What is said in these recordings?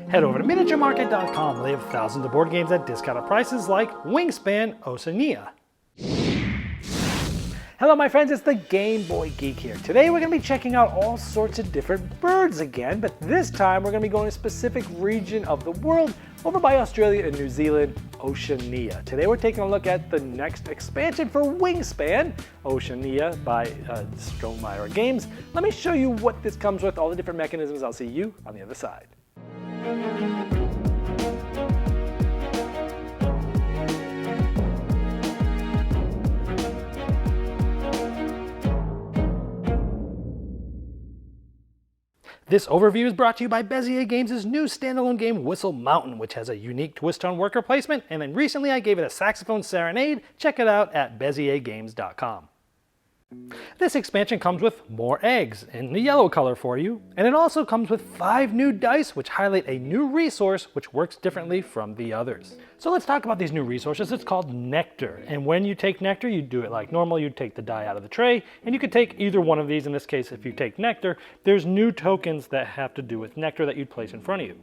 Head over to miniaturemarket.com where they have thousands of board games at discounted prices like Wingspan, Oceania. Hello my friends, it's the Game Boy Geek here. Today we're going to be checking out all sorts of different birds again, but this time we're going to be going to a specific region of the world over by Australia and New Zealand, Oceania. Today we're taking a look at the next expansion for Wingspan, Oceania by Strohmeyer Games. Let me show you what this comes with, all the different mechanisms. I'll see you on the other side. This overview is brought to you by Bezier Games' new standalone game Whistle Mountain, which has a unique twist on worker placement, and then recently I gave it a saxophone serenade. Check it out at beziergames.com. This expansion comes with more eggs in the yellow color for you, and it also comes with 5 new dice which highlight a new resource which works differently from the others. So let's talk about these new resources. It's called nectar, and when you take nectar you do it like normal. You take the die out of the tray, and you could take either one of these. In this case, if you take nectar, there's new tokens that have to do with nectar that you'd place in front of you.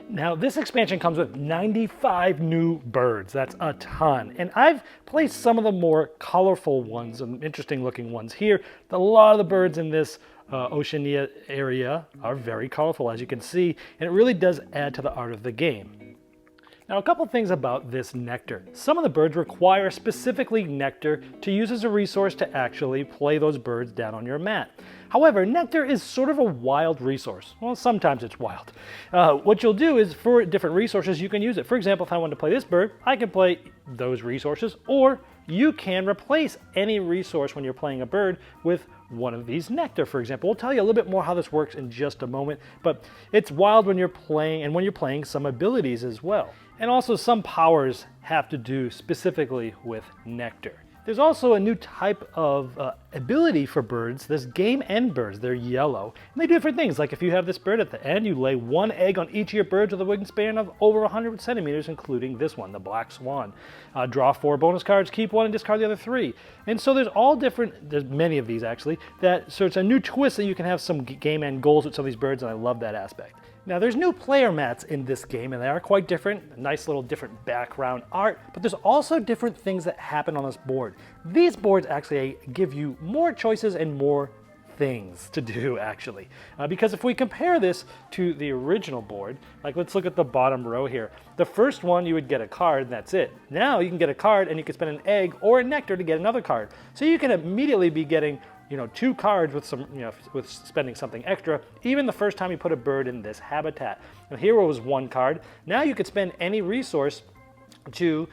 Now this expansion comes with 95 new birds. That's a ton. And I've placed some of the more colorful ones and interesting looking ones here. A lot of the birds in this Oceania area are very colorful, as you can see, and it really does add to the art of the game. Now a couple things about this nectar. Some of the birds require specifically nectar to use as a resource to actually play those birds down on your mat. However, nectar is sort of a wild resource. Well, sometimes it's wild. What you'll do is for different resources you can use it. For example, if I wanted to play this bird, I can play those resources, or you can replace any resource when you're playing a bird with one of these nectar, for example. We'll tell you a little bit more how this works in just a moment, but it's wild when you're playing, and when you're playing some abilities as well. And also some powers have to do specifically with nectar. There's also a new type of ability for birds. There's game end birds. They're yellow, and they do different things. Like if you have this bird at the end, you lay 1 egg on each of your birds with a wingspan of over 100 centimeters, including this one, the black swan. Draw 4 bonus cards, keep 1 and discard the other 3. And so there's many of these actually, so it's a new twist that you can have some game end goals with some of these birds, and I love that aspect. Now there's new player mats in this game, and they are quite different. Nice little different background art, but there's also different things that happen on this board. These boards actually give you more choices and more things to do actually. Because if we compare this to the original board, like let's look at the bottom row here. The first one you would get a card and that's it. Now you can get a card and you can spend an egg or a nectar to get another card. So you can immediately be getting 2 cards with with spending something extra, even the first time you put a bird in this habitat. Now here was 1 card. Now you could spend any resource to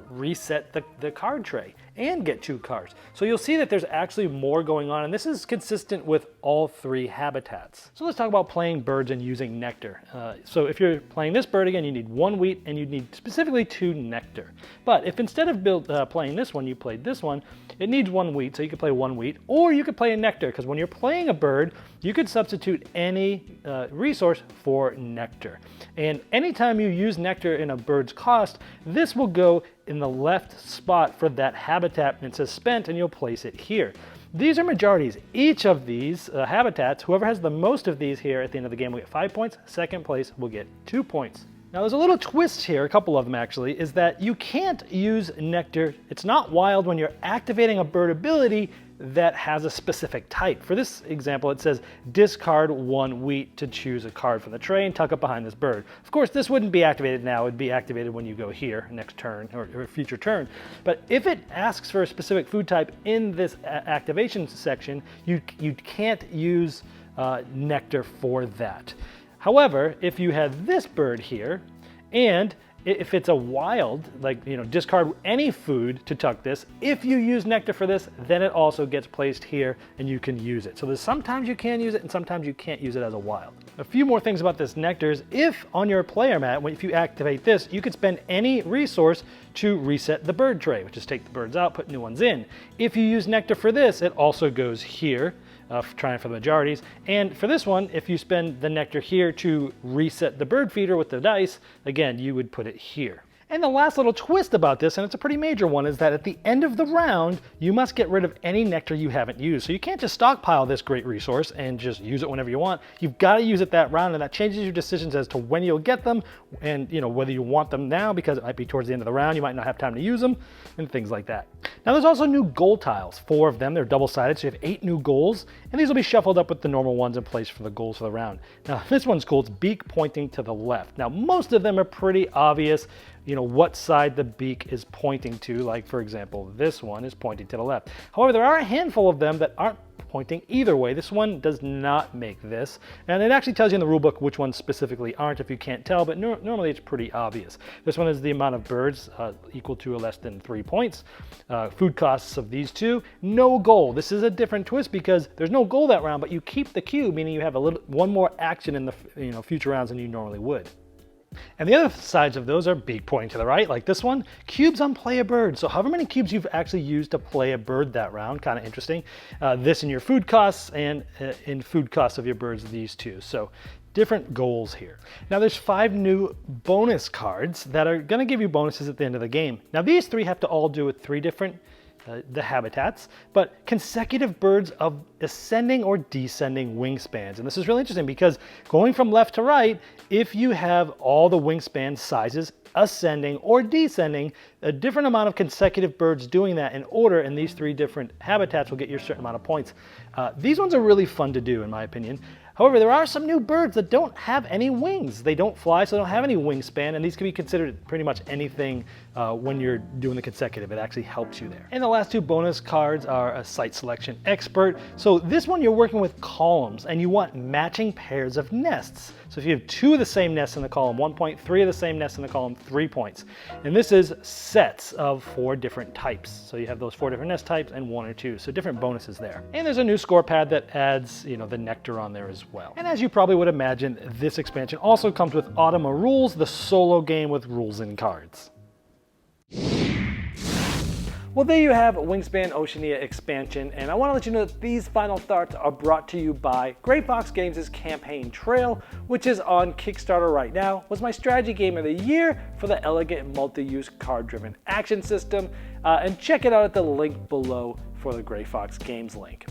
reset the card tray and get 2 cards. So you'll see that there's actually more going on, and this is consistent with all 3 habitats. So let's talk about playing birds and using nectar. So if you're playing this bird again, you need 1 wheat and you need specifically 2 nectar. But if instead of playing this one, you played this one, it needs 1 wheat, so you could play 1 wheat, or you could play a nectar, because when you're playing a bird, you could substitute any resource for nectar. And anytime you use nectar in a bird's cost, this will go in the left spot for that habitat, and it says spent, and you'll place it here. These are majorities. Each of these habitats, whoever has the most of these here at the end of the game will get 5 points. Second place will get 2 points. Now there's a little twist here, a couple of them actually, is that you can't use nectar. It's not wild when you're activating a bird ability that has a specific type. For this example, it says discard 1 wheat to choose a card from the tray and tuck it behind this bird. Of course, this wouldn't be activated now. It would be activated when you go here, next turn or future turn. But if it asks for a specific food type in this activation section, you can't use nectar for that. However, if you had this bird here, and if it's a wild, discard any food to tuck this, if you use nectar for this, then it also gets placed here and you can use it. So there's sometimes you can use it and sometimes you can't use it as a wild. A few more things about this nectar is if on your player mat, if you activate this, you could spend any resource to reset the bird tray, which is take the birds out, put new ones in. If you use nectar for this, it also goes here. Trying for the majorities. And for this one, if you spend the nectar here to reset the bird feeder with the dice, again, you would put it here. And the last little twist about this, and it's a pretty major one, is that at the end of the round, you must get rid of any nectar you haven't used. So you can't just stockpile this great resource and just use it whenever you want. You've got to use it that round, and that changes your decisions as to when you'll get them, and whether you want them now because it might be towards the end of the round, you might not have time to use them, and things like that. Now there's also new goal tiles, 4 of them. They're double-sided, so you have 8 new goals, and these will be shuffled up with the normal ones in place for the goals for the round. Now this one's cool. It's beak pointing to the left. Now most of them are pretty obvious, what side the beak is pointing to. Like for example, this one is pointing to the left. However, there are a handful of them that aren't pointing either way. This one does not make this, and it actually tells you in the rulebook which ones specifically aren't if you can't tell, but normally it's pretty obvious. This one is the amount of birds equal to or less than 3 points. Food costs of these 2, no goal. This is a different twist because there's no goal that round, but you keep the cube, meaning you have one more action in the future rounds than you normally would. And the other sides of those are beak pointing to the right, like this one. Cubes on play a bird. So however many cubes you've actually used to play a bird that round, kind of interesting. This in your food costs, and in food costs of your birds, these 2. So different goals here. Now there's 5 new bonus cards that are going to give you bonuses at the end of the game. Now these 3 have to all do with 3 different the habitats, but consecutive birds of ascending or descending wingspans. And this is really interesting because going from left to right, if you have all the wingspan sizes ascending or descending, a different amount of consecutive birds doing that in order in these 3 different habitats will get you a certain amount of points. These ones are really fun to do in my opinion. However, there are some new birds that don't have any wings. They don't fly, so they don't have any wingspan, and these can be considered pretty much anything when you're doing the consecutive. It actually helps you there. And the last 2 bonus cards are a site selection expert. So this one, you're working with columns, and you want matching pairs of nests. So if you have 2 of the same nests in the column, 1 point, 3 of the same nests in the column, 3 points. And this is sets of 4 different types. So you have those 4 different nest types and 1 or 2, so different bonuses there. And there's a new score pad that adds, the nectar on there as well. And as you probably would imagine, this expansion also comes with Automa Rules, the solo game with rules and cards. Well, there you have Wingspan Oceania expansion, and I want to let you know that these final thoughts are brought to you by Gray Fox Games' Campaign Trail, which is on Kickstarter right now. Was my strategy game of the year for the elegant multi-use card-driven action system, and check it out at the link below for the Gray Fox Games link.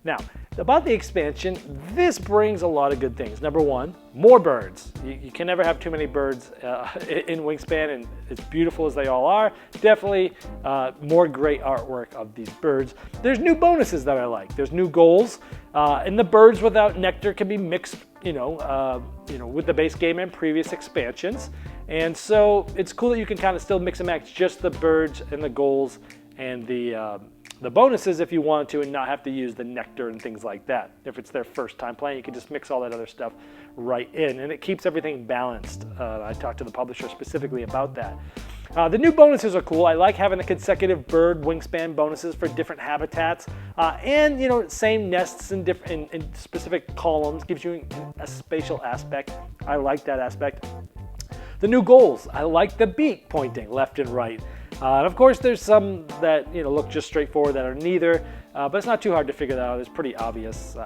Now, about the expansion, this brings a lot of good things. Number 1, more birds. You can never have too many birds in Wingspan, and as beautiful as they all are, definitely more great artwork of these birds. There's new bonuses that I like. There's new goals, and the birds without nectar can be mixed, with the base game and previous expansions. And so it's cool that you can kind of still mix and match just the birds and the goals and the bonuses if you want to, and not have to use the nectar and things like that. If it's their first time playing, you can just mix all that other stuff right in, and it keeps everything balanced. I talked to the publisher specifically about that. The new bonuses are cool. I like having the consecutive bird wingspan bonuses for different habitats, and same nests in different in specific columns gives you a spatial aspect. I like that aspect. The new goals. I like the beak pointing left and right. And of course, there's some that look just straightforward that are neither, but it's not too hard to figure that out. It's pretty obvious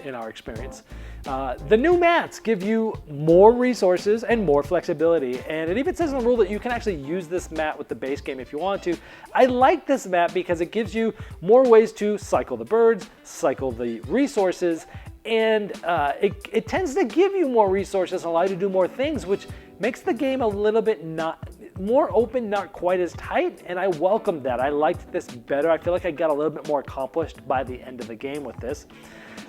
in our experience. The new mats give you more resources and more flexibility, and it even says in the rule that you can actually use this mat with the base game if you want to. I like this mat because it gives you more ways to cycle the birds, cycle the resources, and it tends to give you more resources and allow you to do more things, which makes the game a little bit more open, not quite as tight, and I welcomed that. I liked this better. I feel like I got a little bit more accomplished by the end of the game with this.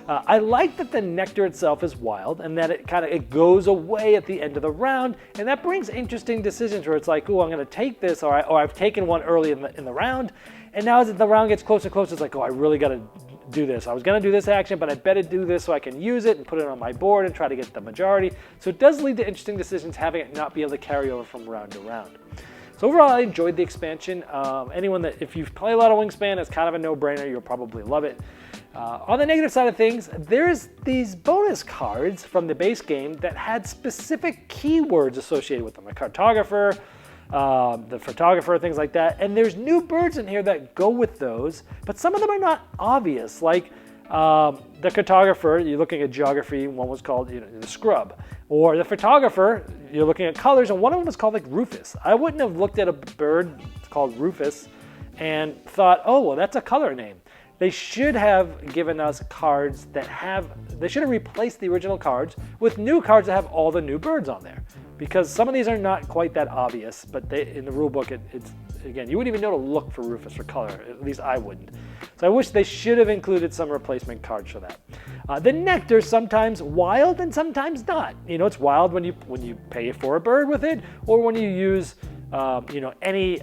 I like that the nectar itself is wild and that it goes away at the end of the round, and that brings interesting decisions where it's like, oh, I'm going to take this, or I've taken one early in the round, and now as the round gets closer and closer, it's like, oh, I really got to do this. I was going to do this action, but I better do this so I can use it and put it on my board and try to get the majority. So it does lead to interesting decisions, having it not be able to carry over from round to round. So overall, I enjoyed the expansion. If you play a lot of Wingspan, it's kind of a no-brainer. You'll probably love it. On the negative side of things, there's these bonus cards from the base game that had specific keywords associated with them, a cartographer, the photographer, things like that. And there's new birds in here that go with those, but some of them are not obvious. Like the cartographer, you're looking at geography, one was called the scrub. Or the photographer, you're looking at colors, and one of them is called like Rufus. I wouldn't have looked at a bird called Rufus and thought, oh, well, that's a color name. They should have given us cards that they should have replaced the original cards with new cards that have all the new birds on there. Because some of these are not quite that obvious, but in the rule book, it's, again, you wouldn't even know to look for Rufus for color. At least I wouldn't. So I wish they should have included some replacement cards for that. The nectar is sometimes wild and sometimes not. It's wild when you pay for a bird with it, or when you use, any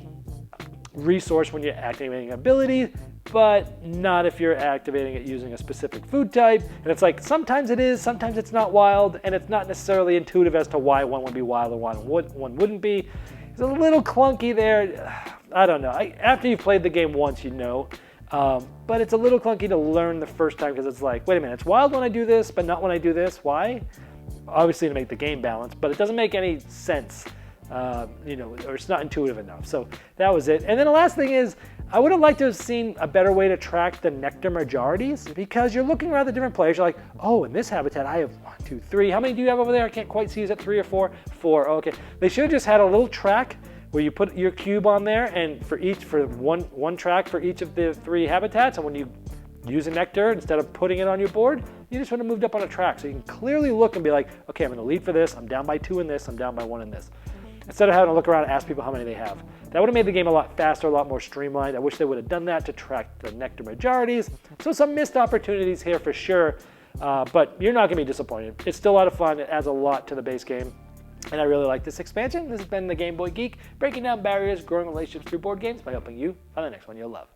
resource when you're activating ability, but not if you're activating it using a specific food type. And it's like, sometimes it is, sometimes it's not wild, and it's not necessarily intuitive as to why one would be wild and one wouldn't be. It's a little clunky there. I don't know. After you've played the game once, you know. But it's a little clunky to learn the first time, because it's like, wait a minute, it's wild when I do this, but not when I do this. Why? Obviously to make the game balance, but it doesn't make any sense, or it's not intuitive enough. So that was it. And then the last thing is, I would have liked to have seen a better way to track the nectar majorities, because you're looking around the different players. You're like, oh, in this habitat, I have 1, 2, 3. How many do you have over there? I can't quite see. Is it 3 or 4? 4. Okay. They should have just had a little track where you put your cube on there, and for one track for each of the 3 habitats. And when you use a nectar, instead of putting it on your board, you just would have moved up on a track. So you can clearly look and be like, okay, I'm going to lead for this. I'm down by 2 in this. I'm down by 1 in this. Instead of having to look around and ask people how many they have. That would have made the game a lot faster, a lot more streamlined. I wish they would have done that to track the nectar majorities. So some missed opportunities here for sure, but you're not going to be disappointed. It's still a lot of fun. It adds a lot to the base game, and I really like this expansion. This has been the Game Boy Geek, breaking down barriers, growing relationships through board games by helping you find the next one you'll love.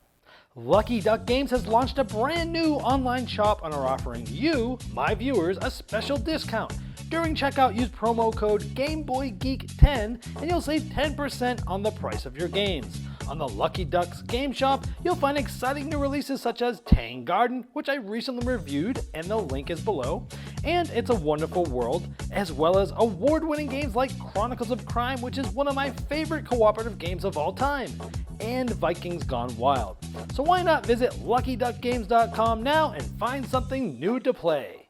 Lucky Duck Games has launched a brand new online shop and are offering you, my viewers, a special discount. During checkout, use promo code GameBoyGeek10 and you'll save 10% on the price of your games. On the Lucky Ducks game shop, you'll find exciting new releases such as Tang Garden, which I recently reviewed, and the link is below, and It's a Wonderful World, as well as award-winning games like Chronicles of Crime, which is one of my favorite cooperative games of all time, and Vikings Gone Wild. So why not visit LuckyDuckGames.com now and find something new to play?